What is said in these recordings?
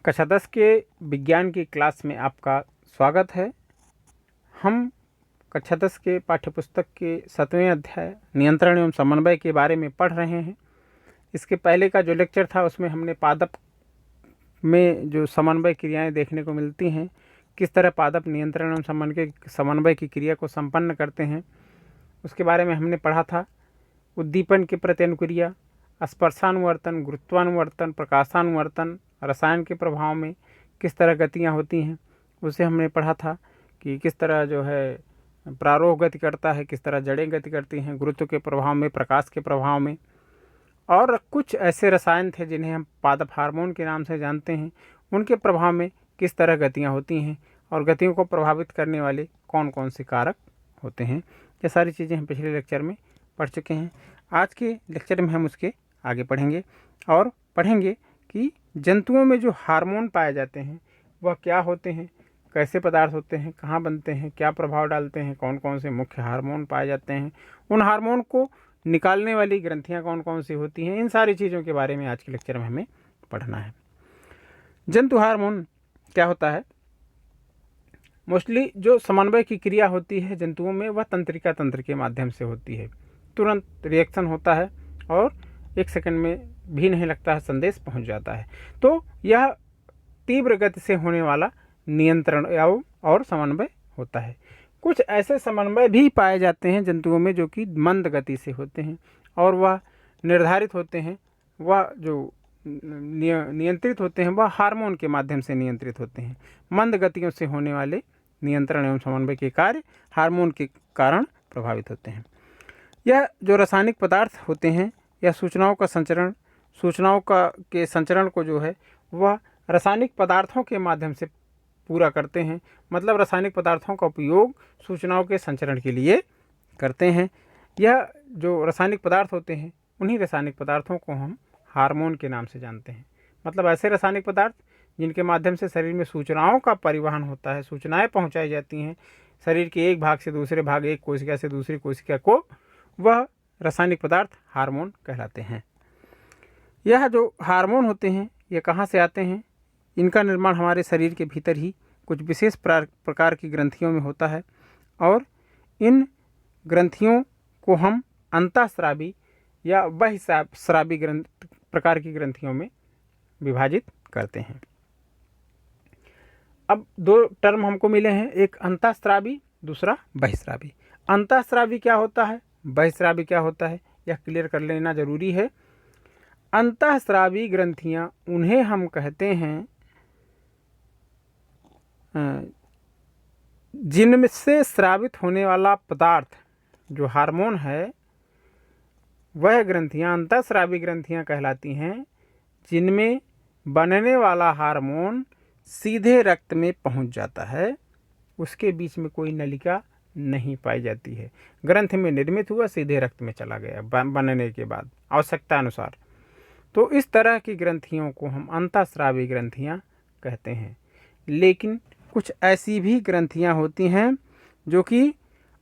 कक्षा 10 के विज्ञान की क्लास में आपका स्वागत है। हम कक्षा 10 के पाठ्यपुस्तक के 7वें अध्याय नियंत्रण एवं समन्वय के बारे में पढ़ रहे हैं। इसके पहले का जो लेक्चर था उसमें हमने पादप में जो समन्वय क्रियाएं देखने को मिलती हैं, किस तरह पादप नियंत्रण एवं समन्वय की क्रिया को संपन्न करते हैं, उसके बारे में हमने पढ़ा था। उद्दीपन के प्रति अनुक्रिया, स्पर्शानुवर्तन, गुरुत्वानुवर्तन, प्रकाशानुवर्तन, रसायन के प्रभाव में किस तरह गतियाँ होती हैं उसे हमने पढ़ा था कि किस तरह जो है प्रारोह गति करता है, किस तरह जड़ें गति करती हैं गुरुत्व के प्रभाव में, प्रकाश के प्रभाव में। और कुछ ऐसे रसायन थे जिन्हें हम पादप हार्मोन के नाम से जानते हैं, उनके प्रभाव में किस तरह गतियाँ होती हैं और गतियों को प्रभावित करने वाले कौन कौन से कारक होते हैं। ये सारी चीज़ें हम पिछले लेक्चर में पढ़ चुके हैं। आज के लेक्चर में हम उसके आगे पढ़ेंगे और पढ़ेंगे कि जंतुओं में जो हार्मोन पाए जाते हैं वह क्या होते हैं, कैसे पदार्थ होते हैं, कहाँ बनते हैं, क्या प्रभाव डालते हैं, कौन कौन से मुख्य हार्मोन पाए जाते हैं, उन हार्मोन को निकालने वाली ग्रंथियाँ कौन कौन सी होती हैं। इन सारी चीज़ों के बारे में आज के लेक्चर में हमें पढ़ना है। जंतु हार्मोन क्या होता है? मोस्टली जो समन्वय की क्रिया होती है जंतुओं में वह तंत्रिका तंत्र के माध्यम से होती है। तुरंत रिएक्शन होता है और 1 सेकंड में भी नहीं लगता है, संदेश पहुंच जाता है। तो यह तीव्र गति से होने वाला नियंत्रण और समन्वय होता है। कुछ ऐसे समन्वय भी पाए जाते हैं जंतुओं में जो कि मंद गति से होते हैं और वह निर्धारित होते हैं, वह जो नियंत्रित होते हैं वह हार्मोन के माध्यम से नियंत्रित होते हैं। मंद गतियों से होने वाले नियंत्रण एवं समन्वय के कार्य हार्मोन के कारण प्रभावित होते हैं। यह जो रासायनिक पदार्थ होते हैं या सूचनाओं के संचरण को जो है वह रासायनिक पदार्थों के माध्यम से पूरा करते हैं। मतलब रासायनिक पदार्थों का उपयोग सूचनाओं के संचरण के लिए करते हैं। यह जो रासायनिक पदार्थ होते हैं उन्हीं रासायनिक पदार्थों को हम हार्मोन के नाम से जानते हैं। मतलब ऐसे रासायनिक पदार्थ जिनके माध्यम से शरीर में सूचनाओं का परिवहन होता है, सूचनाएं पहुंचाई जाती हैं शरीर के एक भाग से दूसरे भाग, एक कोशिका से दूसरी कोशिका को, वह रासायनिक पदार्थ हार्मोन कहलाते हैं। यह जो हार्मोन होते हैं ये कहाँ से आते हैं? इनका निर्माण हमारे शरीर के भीतर ही कुछ विशेष प्रकार की ग्रंथियों में होता है और इन ग्रंथियों को हम अंतःस्रावी या बहिःस्रावी प्रकार की ग्रंथियों में विभाजित करते हैं। अब 2 टर्म हमको मिले हैं, एक अंतःस्रावी, दूसरा बहिःस्रावी। अंतःस्रावी क्या होता है, बहिःस्रावी क्या होता है, यह क्लियर कर लेना जरूरी है। अंतःस्रावी ग्रंथियां उन्हें हम कहते हैं जिनमें से स्रावित होने वाला पदार्थ जो हार्मोन है वह ग्रंथियां अंतःस्रावी ग्रंथियां कहलाती हैं, जिनमें बनने वाला हार्मोन सीधे रक्त में पहुंच जाता है, उसके बीच में कोई नलिका नहीं पाई जाती है। ग्रंथ में निर्मित हुआ, सीधे रक्त में चला गया बनने के बाद आवश्यकता अनुसार। तो इस तरह की ग्रंथियों को हम अंतःस्रावी ग्रंथियां कहते हैं। लेकिन कुछ ऐसी भी ग्रंथियां होती हैं जो कि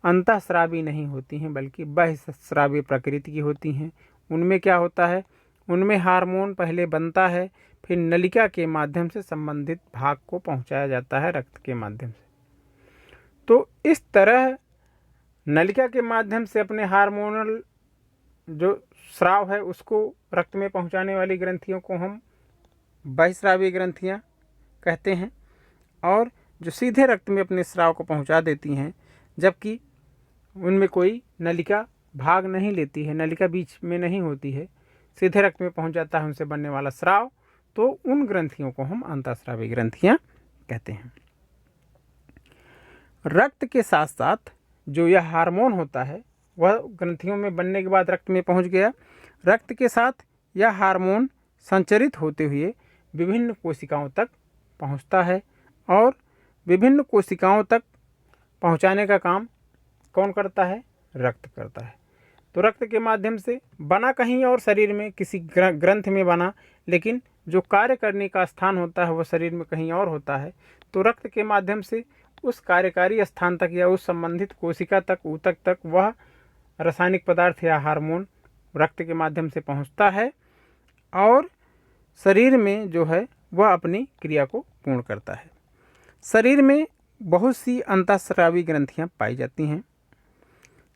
अंतःस्रावी नहीं होती हैं बल्कि बहिःस्रावी प्रकृति की होती हैं। उनमें क्या होता है, उनमें हार्मोन पहले बनता है, फिर नलिका के माध्यम से संबंधित भाग को पहुंचाया जाता है रक्त के माध्यम से। तो इस तरह नलिका के माध्यम से अपने हार्मोनल जो स्राव है उसको रक्त में पहुंचाने वाली ग्रंथियों को हम बहिःस्रावी ग्रंथियां कहते हैं, और जो सीधे रक्त में अपने स्राव को पहुंचा देती हैं जबकि उनमें कोई नलिका भाग नहीं लेती है, नलिका बीच में नहीं होती है, सीधे रक्त में पहुंच जाता है उनसे बनने वाला स्राव, तो उन ग्रंथियों को हम अंतःस्रावी ग्रंथियां कहते हैं। रक्त के साथ साथ जो यह हार्मोन होता है वह ग्रंथियों में बनने के बाद रक्त में पहुंच गया। रक्त के साथ यह हार्मोन संचरित होते हुए विभिन्न कोशिकाओं तक पहुंचता है और विभिन्न कोशिकाओं तक पहुंचाने का काम कौन करता है? रक्त करता है। तो रक्त के माध्यम से बना कहीं और शरीर में किसी ग्रंथ में बना, लेकिन जो कार्य करने का स्थान होता है वह शरीर में कहीं और होता है। तो रक्त के माध्यम से उस कार्यकारी स्थान तक या उस संबंधित कोशिका तक, ऊतक तक वह रासायनिक पदार्थ या हार्मोन रक्त के माध्यम से पहुंचता है और शरीर में जो है वह अपनी क्रिया को पूर्ण करता है। शरीर में बहुत सी अंतःस्रावी ग्रंथियाँ पाई जाती हैं,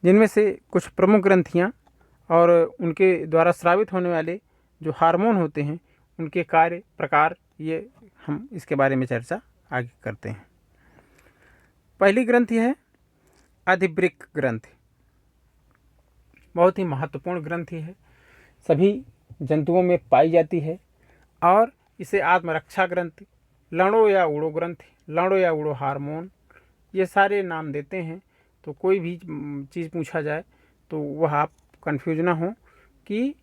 जिनमें से कुछ प्रमुख ग्रंथियाँ और उनके द्वारा स्रावित होने वाले जो हार्मोन होते हैं उनके कार्य प्रकार, ये हम इसके बारे में चर्चा आगे करते हैं। पहली ग्रंथि है अधिवृक्क ग्रंथि। बहुत ही महत्वपूर्ण ग्रंथि है, सभी जंतुओं में पाई जाती है और इसे आत्मरक्षा ग्रंथि, लड़ो या उड़ो ग्रंथि, लड़ो या उड़ो हार्मोन, ये सारे नाम देते हैं। तो कोई भी चीज़ पूछा जाए तो वह आप कन्फ्यूज ना हो कि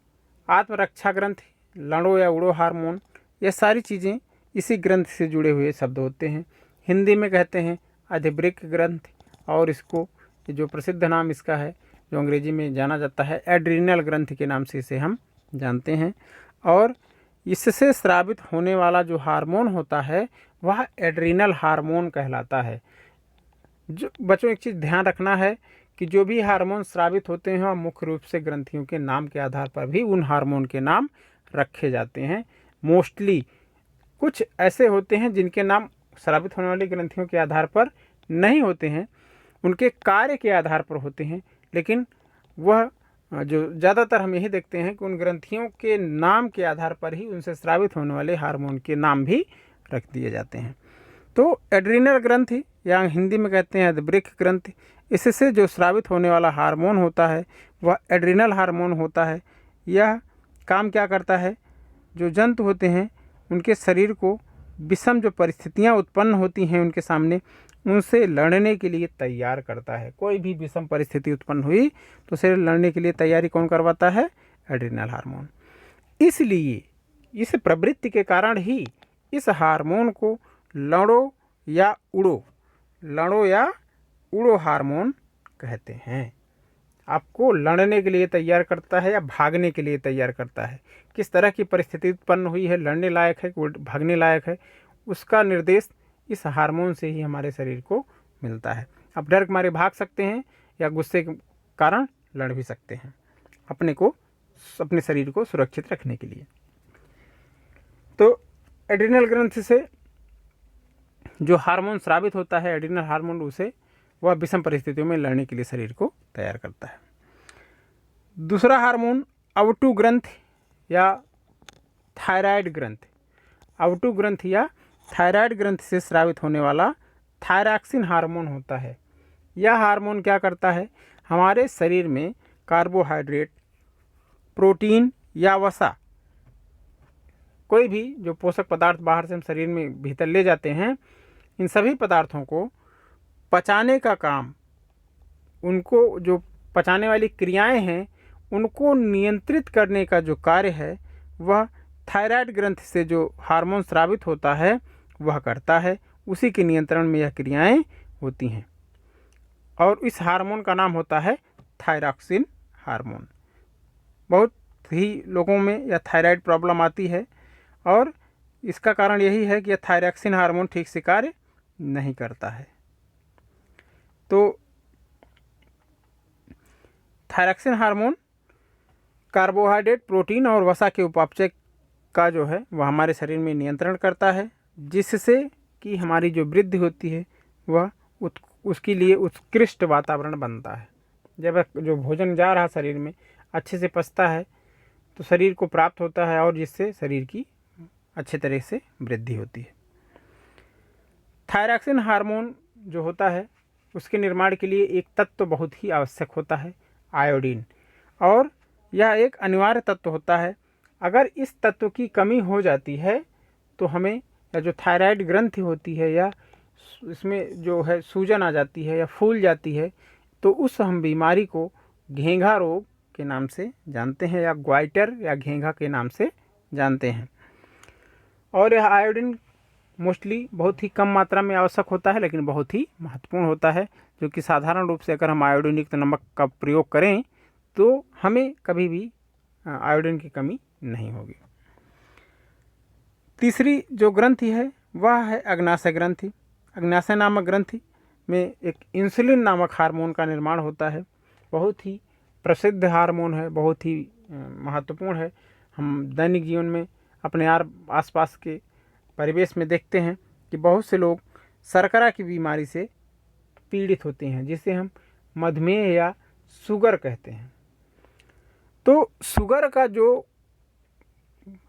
आत्मरक्षा ग्रंथि, लड़ो या उड़ो हार्मोन, ये सारी चीज़ें इसी ग्रंथ से जुड़े हुए शब्द होते हैं। हिंदी में कहते हैं अधिवृक्क ग्रंथि, और इसको जो प्रसिद्ध नाम इसका है जो अंग्रेजी में जाना जाता है एड्रीनल ग्रंथि के नाम से इसे हम जानते हैं। और इससे स्रावित होने वाला जो हार्मोन होता है वह एड्रीनल हार्मोन कहलाता है। जो बच्चों एक चीज़ ध्यान रखना है कि जो भी हार्मोन स्रावित होते हैं वह मुख्य रूप से ग्रंथियों के नाम के आधार पर भी उन हार्मोन के नाम रखे जाते हैं। मोस्टली कुछ ऐसे होते हैं जिनके नाम स्रावित होने वाली ग्रंथियों के आधार पर नहीं होते हैं, उनके कार्य के आधार पर होते हैं, लेकिन वह जो ज़्यादातर हम यही देखते हैं कि उन ग्रंथियों के नाम के आधार पर ही उनसे स्रावित होने वाले हार्मोन के नाम भी रख दिए जाते हैं। तो एड्रीनल ग्रंथि या हिंदी में कहते हैं अधिवृक्क ग्रंथि, इससे जो स्रावित होने वाला हार्मोन होता है वह एड्रीनल हार्मोन होता है। यह काम क्या करता है, जो जंतु होते हैं उनके शरीर को विषम जो परिस्थितियां उत्पन्न होती हैं उनके सामने, उनसे लड़ने के लिए तैयार करता है। कोई भी विषम परिस्थिति उत्पन्न हुई तो शरीर लड़ने के लिए तैयारी कौन करवाता है, एड्रीनल हार्मोन। इसलिए इस प्रवृत्ति के कारण ही इस हार्मोन को लड़ो या उड़ो हार्मोन कहते हैं। आपको लड़ने के लिए तैयार करता है या भागने के लिए तैयार करता है। किस तरह की परिस्थिति उत्पन्न हुई है, लड़ने लायक है भागने लायक है, उसका निर्देश इस हार्मोन से ही हमारे शरीर को मिलता है। आप डर के मारे भाग सकते हैं या गुस्से के कारण लड़ भी सकते हैं अपने शरीर को सुरक्षित रखने के लिए। तो एड्रीनल ग्रंथि से जो हार्मोन स्रावित होता है एड्रीनल हार्मोन, उसे वह विषम परिस्थितियों में लड़ने के लिए शरीर को तैयार करता है। दूसरा हार्मोन अवटु ग्रंथि या थायराइड ग्रंथि। अवटु ग्रंथि या थायराइड ग्रंथि से स्रावित होने वाला थायरॉक्सिन हार्मोन होता है। यह हार्मोन क्या करता है, हमारे शरीर में कार्बोहाइड्रेट, प्रोटीन या वसा, कोई भी जो पोषक पदार्थ बाहर से हम शरीर में भीतर ले जाते हैं, इन सभी पदार्थों को पचाने का काम, उनको जो पचाने वाली क्रियाएं हैं उनको नियंत्रित करने का जो कार्य है वह थायराइड ग्रंथि से जो हार्मोन स्रावित होता है वह करता है। उसी के नियंत्रण में यह क्रियाएं होती हैं और इस हार्मोन का नाम होता है थायरॉक्सिन हार्मोन। बहुत ही लोगों में यह थायराइड प्रॉब्लम आती है और इसका कारण यही है कि यह थायरॉक्सिन हार्मोन ठीक से कार्य नहीं करता है। तो थायरॉक्सिन हार्मोन कार्बोहाइड्रेट, प्रोटीन और वसा के उपापचय का जो है वह हमारे शरीर में नियंत्रण करता है, जिससे कि हमारी जो वृद्धि होती है वह उसके लिए उत्कृष्ट वातावरण बनता है। जब जो भोजन जा रहा शरीर में अच्छे से पचता है तो शरीर को प्राप्त होता है और जिससे शरीर की अच्छे तरह से वृद्धि होती है। थायरॉक्सिन हार्मोन जो होता है उसके निर्माण के लिए एक तत्व बहुत ही आवश्यक होता है, आयोडीन, और यह एक अनिवार्य तत्व होता है। अगर इस तत्व की कमी हो जाती है तो हमें या जो थायराइड ग्रंथि होती है या इसमें जो है सूजन आ जाती है या फूल जाती है, तो उस हम बीमारी को घेंघा रोग के नाम से जानते हैं या ग्वाइटर या घेंघा के नाम से जानते हैं। और यह आयोडीन मोस्टली बहुत ही कम मात्रा में आवश्यक होता है लेकिन बहुत ही महत्वपूर्ण होता है, जो कि साधारण रूप से अगर हम आयोडीन युक्त नमक का प्रयोग करें तो हमें कभी भी आयोडीन की कमी नहीं होगी। तीसरी जो ग्रंथि है वह है अग्नाशय ग्रंथि। अग्नाशय नामक ग्रंथि में एक इंसुलिन नामक हार्मोन का निर्माण होता है। बहुत ही प्रसिद्ध हार्मोन है, बहुत ही महत्वपूर्ण है। हम दैनिक जीवन में अपने आसपास के परिवेश में देखते हैं कि बहुत से लोग शर्करा की बीमारी से पीड़ित होते हैं, जिसे हम मधुमेह या शुगर कहते हैं। तो शुगर का जो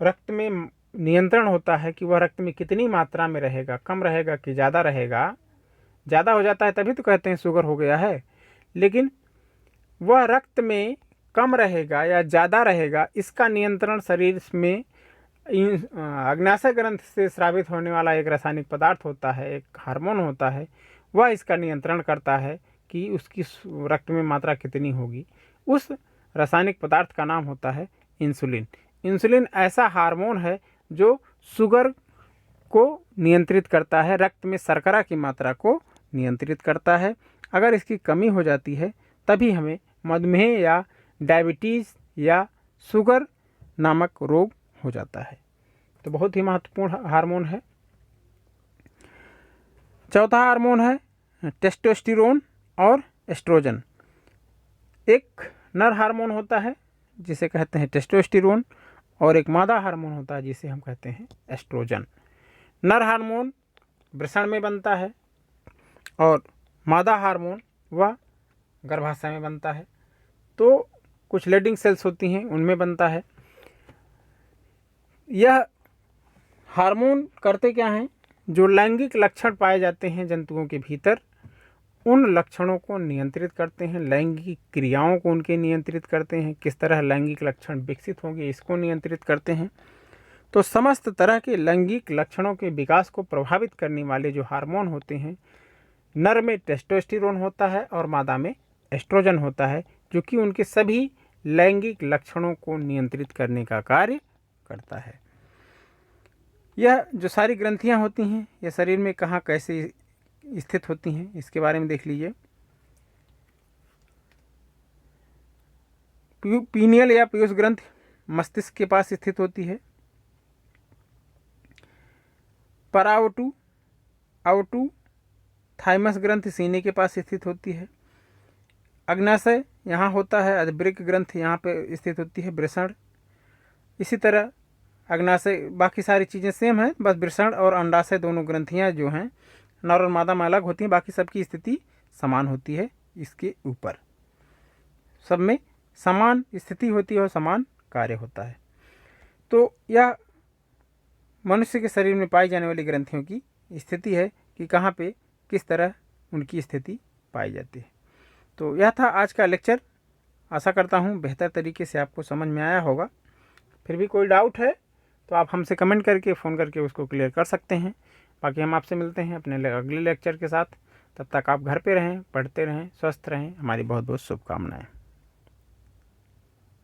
रक्त में नियंत्रण होता है कि वह रक्त में कितनी मात्रा में रहेगा, कम रहेगा कि ज़्यादा रहेगा, ज़्यादा हो जाता है तभी तो कहते हैं शुगर हो गया है, लेकिन वह रक्त में कम रहेगा या ज़्यादा रहेगा, इसका नियंत्रण शरीर में अग्न्याशय ग्रंथि से स्रावित होने वाला एक रासायनिक पदार्थ होता है, एक हार्मोन होता है, वह इसका नियंत्रण करता है कि उसकी रक्त में मात्रा कितनी होगी। उस रासायनिक पदार्थ का नाम होता है इंसुलिन। इंसुलिन ऐसा हार्मोन है जो शुगर को नियंत्रित करता है, रक्त में शर्करा की मात्रा को नियंत्रित करता है। अगर इसकी कमी हो जाती है तभी हमें मधुमेह या डायबिटीज़ या शुगर नामक रोग हो जाता है। तो बहुत ही महत्वपूर्ण हार्मोन है। चौथा हार्मोन है टेस्टोस्टेरोन और एस्ट्रोजन। एक नर हार्मोन होता है जिसे कहते हैं टेस्टोस्टेरोन, और एक मादा हार्मोन होता है जिसे हम कहते हैं एस्ट्रोजन। नर हार्मोन वृषण में बनता है और मादा हार्मोन वह गर्भाशय में बनता है। तो कुछ लेडिंग सेल्स होती हैं उनमें बनता है। यह हार्मोन करते क्या हैं, जो लैंगिक लक्षण पाए जाते हैं जंतुओं के भीतर उन लक्षणों को नियंत्रित करते हैं, लैंगिक क्रियाओं को उनके नियंत्रित करते हैं, किस तरह लैंगिक लक्षण विकसित होंगे इसको नियंत्रित करते हैं। तो समस्त तरह के लैंगिक लक्षणों के विकास को प्रभावित करने वाले जो हार्मोन होते हैं, नर में टेस्टोस्टेरोन होता है और मादा में एस्ट्रोजन होता है, जो कि उनके सभी लैंगिक लक्षणों को नियंत्रित करने का कार्य करता है। यह जो सारी ग्रंथियां होती हैं यह शरीर में कहाँ कैसे स्थित होती हैं इसके बारे में देख लीजिए। पीनियल या पीयूष ग्रंथि मस्तिष्क के पास स्थित होती है। परावटू थाइमस ग्रंथि सीने के पास स्थित होती है। अग्न्याशय यहाँ होता है, अधिवृक्क ग्रंथि यहाँ पे स्थित होती है, वृषण। इसी तरह अग्न्याशय, बाकी सारी चीज़ें सेम है, बस वृषण और अंडाशय दोनों ग्रंथियाँ जो हैं नर और मादा में अलग होती हैं, बाकी सबकी स्थिति समान होती है। इसके ऊपर सब में समान स्थिति होती है और समान कार्य होता है। तो यह मनुष्य के शरीर में पाई जाने वाली ग्रंथियों की स्थिति है कि कहाँ पे किस तरह उनकी स्थिति पाई जाती है। तो यह था आज का लेक्चर। आशा करता हूँ बेहतर तरीके से आपको समझ में आया होगा। फिर भी कोई डाउट है तो आप हमसे कमेंट करके फ़ोन करके उसको क्लियर कर सकते हैं। बाकी हम आपसे मिलते हैं अपने अगले लेक्चर के साथ। तब तक आप घर पे रहें, पढ़ते रहें, स्वस्थ रहें। हमारी बहुत बहुत शुभकामनाएं।